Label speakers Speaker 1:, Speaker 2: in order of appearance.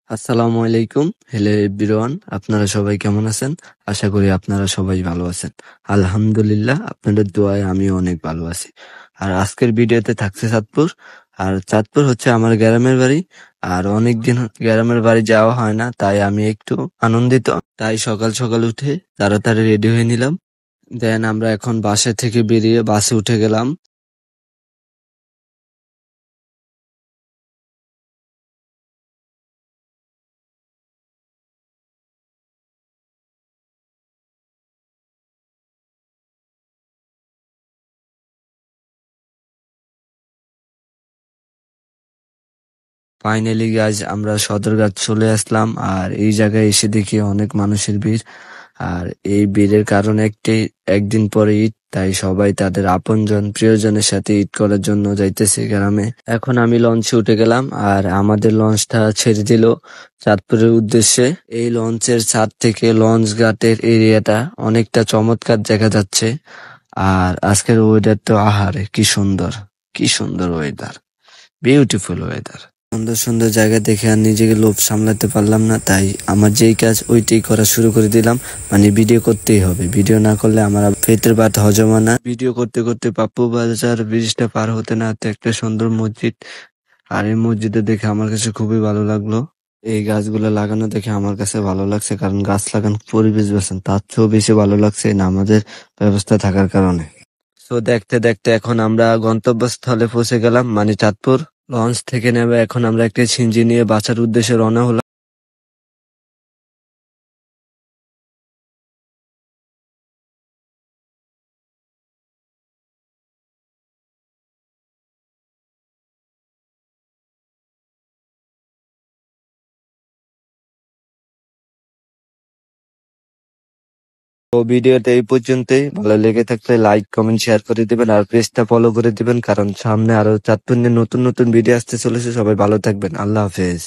Speaker 1: আসসালামু আলাইকুম। Hello everyone, আপনারা সবাই কেমন আছেন? আশা করি আপনারা সবাই ভালো আছেন। আলহামদুলিল্লাহ, আপনাদের দোয়ায় আমিও অনেক ভালো আছি। আর আজকের ভিডিওতে থাকছে চাঁদপুর। আর চাঁদপুর হচ্ছে আমার গ্রামের বাড়ি। আর অনেকদিন গ্রামের বাড়ি যাওয়া হয় না, তাই আমি একটু আনন্দিত। তাই সকাল সকাল উঠে তাড়াতাড়ি রেডি হয়ে নিলাম। দেন আমরা এখন বাসা থেকে বেরিয়ে বাসে উঠে গেলাম। ফাইনালি গাইজ আমরা সদরঘাট চলে আসলাম। আর এই জায়গায় এসে দেখি অনেক মানুষের ভিড়। আর এই ভিড়ের কারণ একটাই, একদিন পরে ঈদ, তাই সবাই তাদের আপনজন প্রিয়জনের সাথে ঈদ করার জন্য যাইতেছে গ্রামে। এখন আমি লঞ্চে উঠে গেলাম আর আমাদের লঞ্চটা ছেড়ে দিল চাঁদপুরের উদ্দেশ্যে। এই লঞ্চের ছাদ থেকে লঞ্চ ঘাটের এরিয়াটা অনেকটা চমৎকার দেখা যাচ্ছে। আর আজকের ওয়েদার তো আহারে কি সুন্দর, কি সুন্দর ওয়েদার, বিউটিফুল ওয়েদার। সুন্দর সুন্দর জায়গা দেখে আর নিজেকে লোভ সামলাতে পারলাম না, তাই আমার যেই কাজ ওইটাই করা শুরু করে দিলাম। মানে ভিডিও করতেই হবে, ভিডিও না করলে আমার পেটের ভাত হজম হয় না। ভিডিও করতে করতে পাপ্পু বাজার ব্রিজটা পার হতে না হতে একটা সুন্দর মসজিদ। আর এই মসজিদে দেখে আমার কাছে খুবই ভালো লাগলো। এই গাছগুলো লাগানো দেখে আমার কাছে ভালো লাগছে, কারণ গাছ লাগান পরিবেশ বাঁচান, তার চেয়েও বেশি ভালো লাগছে এই নামাজের ব্যবস্থা থাকার কারণে। তো দেখতে দেখতে এখন আমরা গন্তব্যস্থলে পৌঁছে গেলাম, মানে চাঁদপুর। লঞ্চ থেকে নেমে এখন আমরা একটা ছিঞ্জি নিয়ে বাসার উদ্দেশ্যে রওনা হলাম। তো ভিডিওটা এই পর্যন্তই। ভালো লেগে থাকলে লাইক কমেন্ট শেয়ার করে দিবেন আর পেজটা ফলো করে দিবেন, কারণ সামনে আরো চাঁদপুর নিয়ে নতুন নতুন ভিডিও আসতে চলেছে। সবাই ভালো থাকবেন, আল্লাহ হাফেজ।